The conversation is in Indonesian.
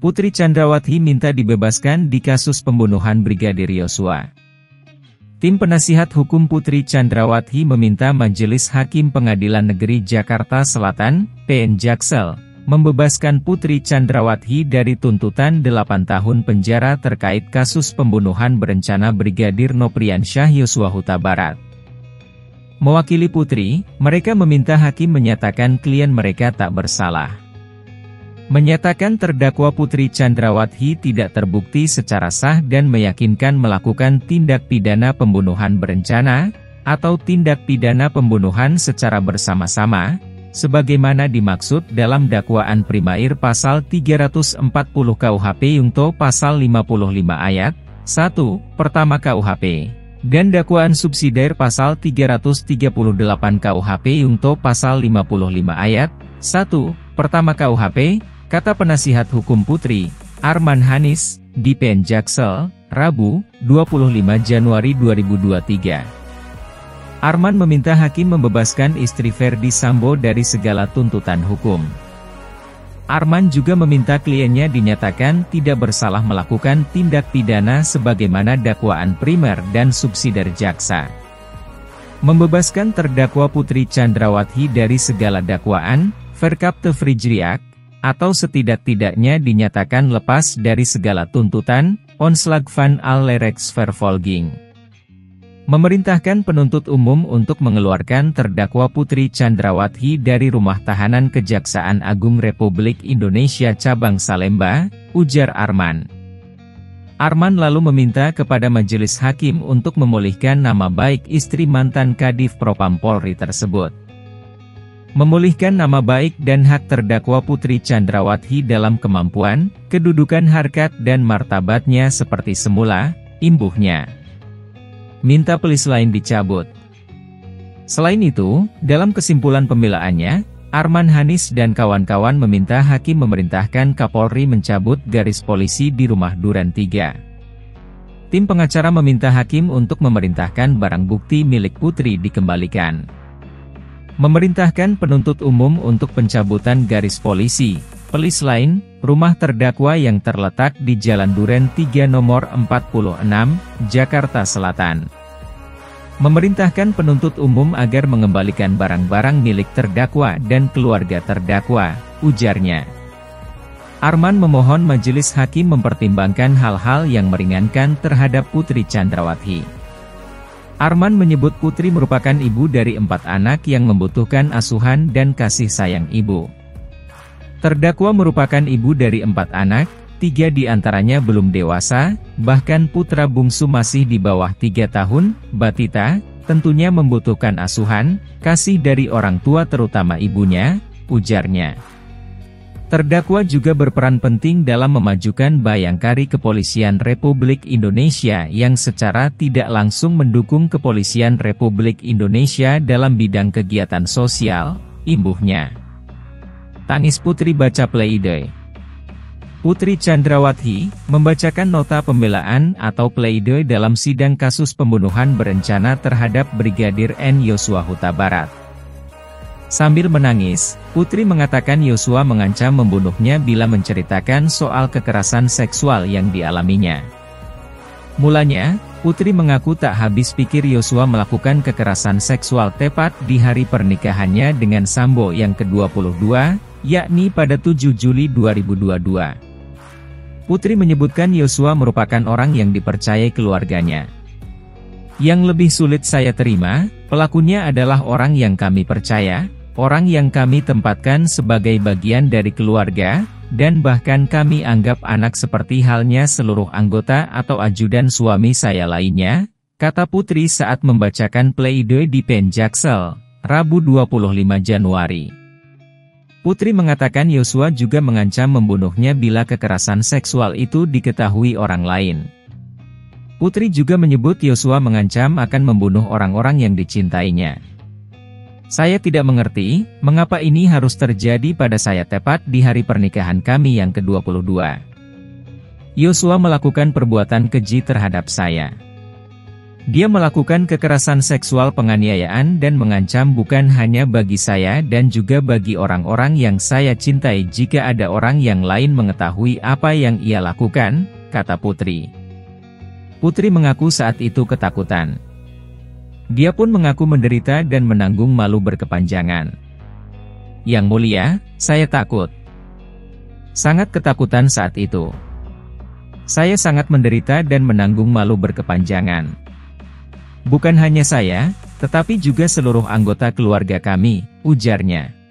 Putri Chandrawati minta dibebaskan di kasus pembunuhan Brigadir Yosua. Tim penasihat hukum Putri Chandrawati meminta Majelis Hakim Pengadilan Negeri Jakarta Selatan, PN Jaksel, membebaskan Putri Chandrawati dari tuntutan 8 tahun penjara terkait kasus pembunuhan berencana Brigadir Nopriansyah Yosua Huta Barat. Mewakili Putri, mereka meminta hakim menyatakan klien mereka tak bersalah. Menyatakan terdakwa Putri Chandrawati tidak terbukti secara sah dan meyakinkan melakukan tindak pidana pembunuhan berencana, atau tindak pidana pembunuhan secara bersama-sama, sebagaimana dimaksud dalam dakwaan primair pasal 340 KUHP Yungto pasal 55 ayat 1, pertama KUHP, dan dakwaan subsidiar pasal 338 KUHP Yungto pasal 55 ayat 1, pertama KUHP, kata penasihat hukum Putri, Arman Hanis, di PN Jaksel, Rabu, 25 Januari 2023. Arman meminta hakim membebaskan istri Verdi Sambo dari segala tuntutan hukum. Arman juga meminta kliennya dinyatakan tidak bersalah melakukan tindak pidana sebagaimana dakwaan primer dan subsidiar jaksa. Membebaskan terdakwa Putri Chandrawati dari segala dakwaan, verkapte Frijriak, atau setidak-tidaknya dinyatakan lepas dari segala tuntutan, onslag van allerlei vervolging. Memerintahkan penuntut umum untuk mengeluarkan terdakwa Putri Chandrawati dari rumah tahanan Kejaksaan Agung Republik Indonesia Cabang Salemba, ujar Arman. Arman lalu meminta kepada majelis hakim untuk memulihkan nama baik istri mantan Kadif Propam Polri tersebut. Memulihkan nama baik dan hak terdakwa Putri Chandrawati dalam kemampuan, kedudukan harkat dan martabatnya seperti semula, imbuhnya. Minta pelis lain dicabut. Selain itu, dalam kesimpulan pembelaannya, Arman Hanis dan kawan-kawan meminta hakim memerintahkan Kapolri mencabut garis polisi di rumah Duren 3. Tim pengacara meminta hakim untuk memerintahkan barang bukti milik Putri dikembalikan. Memerintahkan penuntut umum untuk pencabutan garis polisi, pelis lain, rumah terdakwa yang terletak di Jalan Duren 3 nomor 46, Jakarta Selatan. Memerintahkan penuntut umum agar mengembalikan barang-barang milik terdakwa dan keluarga terdakwa, ujarnya. Arman memohon majelis hakim mempertimbangkan hal-hal yang meringankan terhadap Putri Chandrawati. Arman menyebut Putri merupakan ibu dari 4 anak yang membutuhkan asuhan dan kasih sayang ibu. Terdakwa merupakan ibu dari 4 anak, 3 diantaranya belum dewasa, bahkan putra bungsu masih di bawah 3 tahun, Batita, tentunya membutuhkan asuhan, kasih dari orang tua terutama ibunya, ujarnya. Terdakwa juga berperan penting dalam memajukan Bayangkari Kepolisian Republik Indonesia yang secara tidak langsung mendukung Kepolisian Republik Indonesia dalam bidang kegiatan sosial, imbuhnya. Tangis Putri baca pleidoy. Putri Chandrawati membacakan nota pembelaan atau pleidoy dalam sidang kasus pembunuhan berencana terhadap Brigadir N. Yosua Huta Barat. Sambil menangis, Putri mengatakan Yosua mengancam membunuhnya bila menceritakan soal kekerasan seksual yang dialaminya. Mulanya, Putri mengaku tak habis pikir Yosua melakukan kekerasan seksual tepat di hari pernikahannya dengan Sambo yang ke-22, yakni pada 7 Juli 2022. Putri menyebutkan Yosua merupakan orang yang dipercayai keluarganya. Yang lebih sulit saya terima, pelakunya adalah orang yang kami percaya, orang yang kami tempatkan sebagai bagian dari keluarga, dan bahkan kami anggap anak seperti halnya seluruh anggota atau ajudan suami saya lainnya, kata Putri saat membacakan pleidoy di PN Jaksel, Rabu 25 Januari. Putri mengatakan Yosua juga mengancam membunuhnya bila kekerasan seksual itu diketahui orang lain. Putri juga menyebut Yosua mengancam akan membunuh orang-orang yang dicintainya. Saya tidak mengerti, mengapa ini harus terjadi pada saya tepat di hari pernikahan kami yang ke-22. Yosua melakukan perbuatan keji terhadap saya. Dia melakukan kekerasan seksual, penganiayaan dan mengancam bukan hanya bagi saya dan juga bagi orang-orang yang saya cintai jika ada orang yang lain mengetahui apa yang ia lakukan, kata Putri. Putri mengaku saat itu ketakutan. Dia pun mengaku menderita dan menanggung malu berkepanjangan. Yang mulia, saya takut. Sangat ketakutan saat itu. Saya sangat menderita dan menanggung malu berkepanjangan. Bukan hanya saya, tetapi juga seluruh anggota keluarga kami, ujarnya.